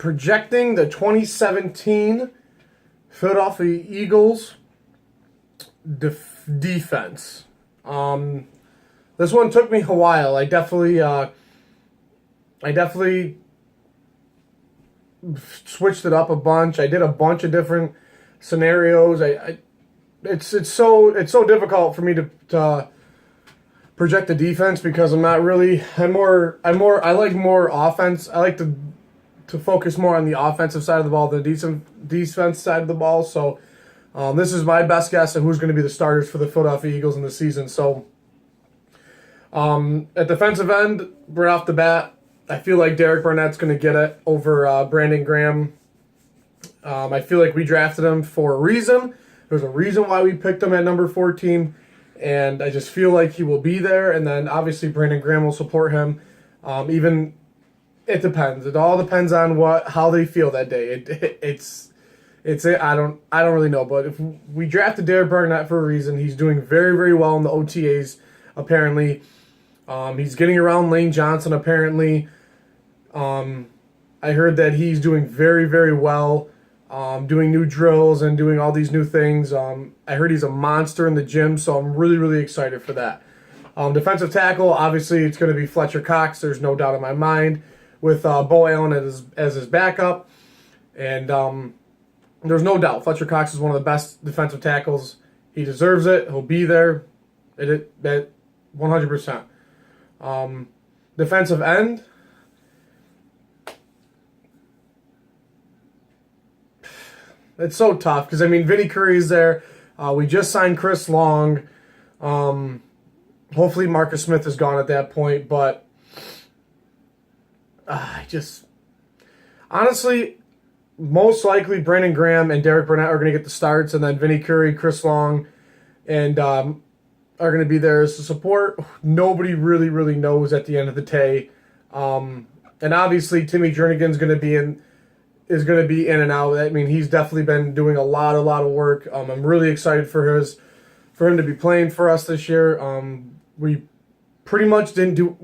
projecting the 2017 Philadelphia Eagles defense. This one took me a while. I definitely switched it up a bunch. I did a bunch of different scenarios. It's so difficult for me to project the defense because I like more offense. I like to focus more on the offensive side of the ball than the defense side of the ball. So this is my best guess of who's going to be the starters for the Philadelphia Eagles in the season. So at defensive end, right off the bat, I feel like Derek Barnett's going to get it over Brandon Graham. I feel like we drafted him for a reason. There's a reason why we picked him at number 14, and I just feel like he will be there. And then obviously Brandon Graham will support him. It depends. It all depends on how they feel that day. I don't really know. But if we drafted Derek Barnett for a reason, he's doing very, very well in the OTAs. Apparently, he's getting around Lane Johnson. Apparently, I heard that he's doing very, very well, doing new drills and doing all these new things. I heard he's a monster in the gym, so I'm really, really excited for that. Defensive tackle, obviously, it's going to be Fletcher Cox. There's no doubt in my mind, with Bo Allen as his backup. And there's no doubt Fletcher Cox is one of the best defensive tackles. He deserves it. He'll be there. That 100%. Defensive end. It's so tough because, Vinny Curry's there. We just signed Chris Long. Hopefully Marcus Smith is gone at that point, but honestly, most likely Brandon Graham and Derek Barnett are going to get the starts, and then Vinny Curry, Chris Long, and are going to be there as support. Nobody really, really knows at the end of the day. And obviously Timmy Jernigan's going to be in and out. He's definitely been doing a lot of work. I'm really excited for him to be playing for us this year. We pretty much didn't do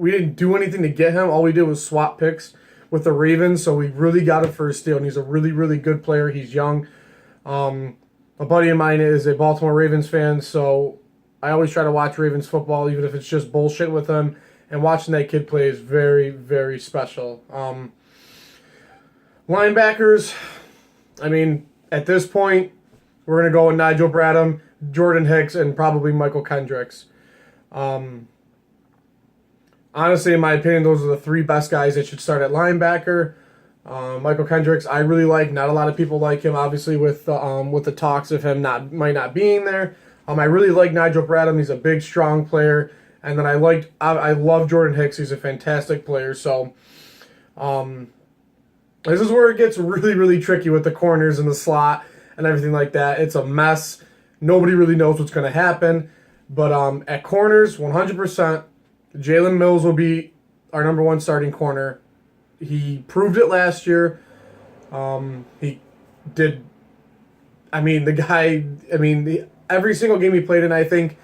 anything to get him. All we did was swap picks with the Ravens, so we really got him for a steal, and he's a really, really good player. He's young. A buddy of mine is a Baltimore Ravens fan, so I always try to watch Ravens football, even if it's just bullshit with him, and watching that kid play is very, very special. Linebackers, at this point, we're going to go with Nigel Bradham, Jordan Hicks, and probably Michael Kendricks. Honestly, in my opinion, those are the three best guys that should start at linebacker. Michael Kendricks, I really like. Not a lot of people like him, obviously, with the talks of him might not being there. I really like Nigel Bradham. He's a big, strong player. And then I love Jordan Hicks. He's a fantastic player. So, this is where it gets really, really tricky with the corners and the slot and everything like that. It's a mess. Nobody really knows what's going to happen. But at corners, 100%, Jalen Mills will be our number one starting corner. He proved it last year. He did. Every single game he played in, I think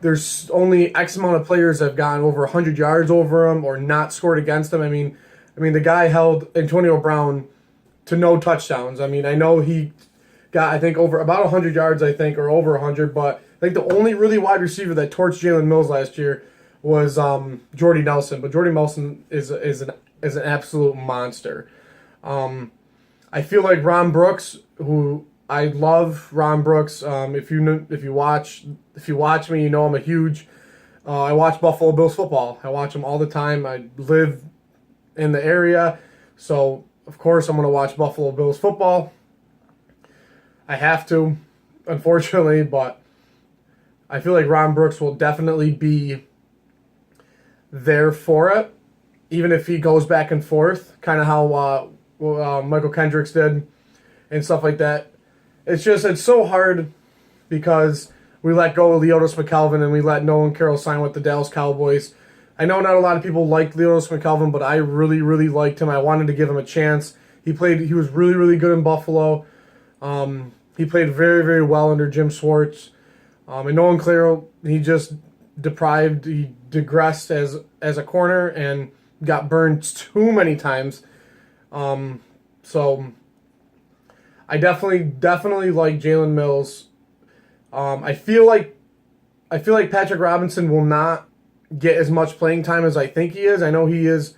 there's only X amount of players that have gotten over 100 yards over him or not scored against him. The guy held Antonio Brown to no touchdowns. I know he got, over about 100 yards, or over 100, but I think the only really wide receiver that torched Jalen Mills last year was Jordy Nelson. But Jordy Nelson is an absolute monster. I feel like Ron Brooks, who I love Ron Brooks. If you watch me, you know I'm a huge. I watch Buffalo Bills football. I watch them all the time. I live in the area, so of course I'm going to watch Buffalo Bills football. I have to, unfortunately, but I feel like Ron Brooks will definitely be there for it, even if he goes back and forth, kind of how Michael Kendricks did and stuff like that. It's so hard because we let go of Leotis McKelvin and we let Nolan Carroll sign with the Dallas Cowboys. I know not a lot of people liked Leotis McKelvin, but I really, really liked him. I wanted to give him a chance. He was really, really good in Buffalo. He played very, very well under Jim Schwartz. And Nolan Carroll, he digressed as a corner and got burned too many times. So I definitely like Jalen Mills. I feel like Patrick Robinson will not get as much playing time as I think he is. I know he is.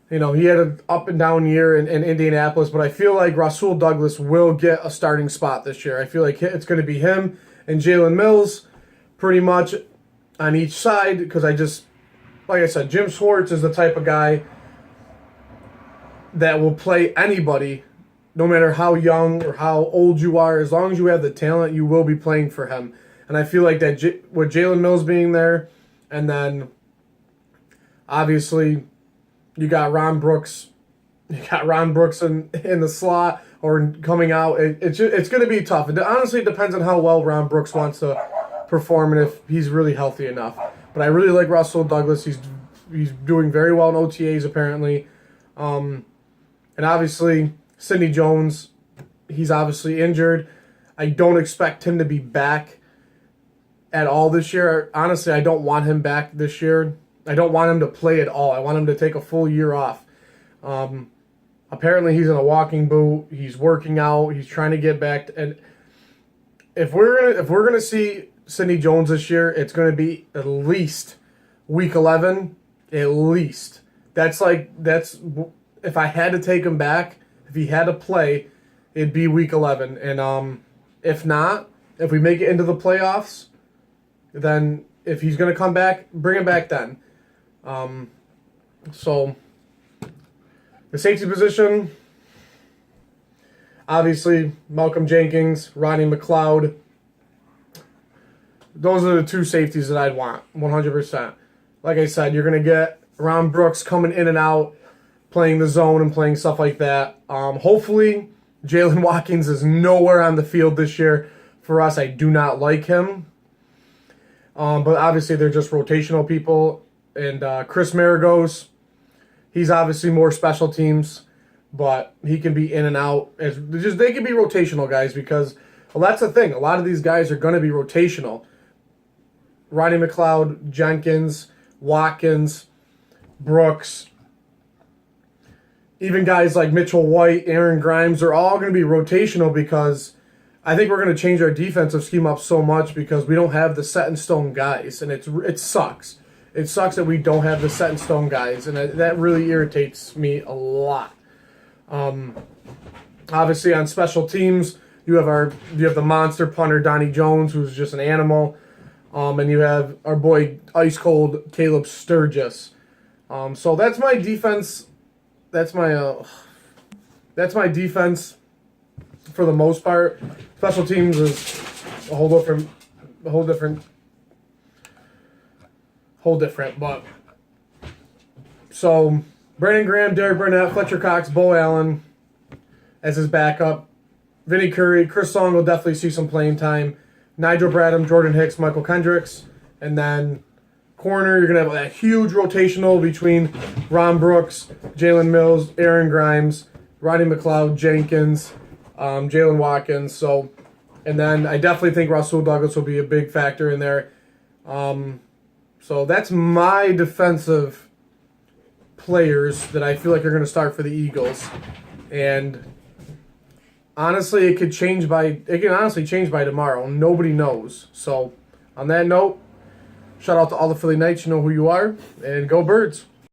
He had an up and down year in Indianapolis, but I feel like Rasul Douglas will get a starting spot this year. I feel like it's going to be him and Jalen Mills pretty much on each side because like I said, Jim Schwartz is the type of guy that will play anybody, no matter how young or how old you are. As long as you have the talent, you will be playing for him. And I feel like that with Jalen Mills being there, and then obviously you got Ron Brooks. You got Ron Brooks in the slot or coming out. It's going to be tough. Honestly, it depends on how well Ron Brooks wants to perform and if he's really healthy enough. But I really like Rasul Douglas. He's doing very well in OTAs apparently. And obviously, Sidney Jones, he's obviously injured. I don't expect him to be back at all this year. Honestly, I don't want him back this year. I don't want him to play at all. I want him to take a full year off. Apparently, he's in a walking boot. He's working out. He's trying to get back. And if we're gonna see Sidney Jones this year, it's gonna be at least week 11. At least that's if I had to take him back, if he had to play, it'd be week 11. And if not, if we make it into the playoffs, then if he's gonna come back, bring him back then. So the safety position, obviously Malcolm Jenkins, Ronnie McLeod. Those are the two safeties that I'd want, 100%. Like I said, you're going to get Ron Brooks coming in and out, playing the zone and playing stuff like that. Hopefully, Jalen Watkins is nowhere on the field this year for us. I do not like him. But obviously, they're just rotational people. And Chris Maragos, he's obviously more special teams, but he can be in and out. They can be rotational guys because, well, that's the thing. A lot of these guys are going to be rotational. Ronnie McLeod, Jenkins, Watkins, Brooks, even guys like Mitchell White, Aaron Grimes are all going to be rotational because I think we're going to change our defensive scheme up so much because we don't have the set-in-stone guys, and it sucks. It sucks that we don't have the set-in-stone guys, and that really irritates me a lot. Obviously, on special teams, you have the monster punter, Donnie Jones, who's just an animal. And you have our boy Ice Cold Caleb Sturgis. So that's my defense. That's my defense for the most part. Special teams is a whole different. But so Brandon Graham, Derek Burnett, Fletcher Cox, Bo Allen as his backup. Vinny Curry, Chris Song will definitely see some playing time. Nigel Bradham, Jordan Hicks, Michael Kendricks. And then corner, you're going to have that huge rotational between Ron Brooks, Jalen Mills, Aaron Grimes, Ronnie McLeod, Jenkins, Jalen Watkins. So, and then I definitely think Rasul Douglas will be a big factor in there. So that's my defensive players that I feel like are going to start for the Eagles. And honestly, it can honestly change by tomorrow. Nobody knows. So, on that note, shout out to all the Philly Knights. You know who you are. And go Birds.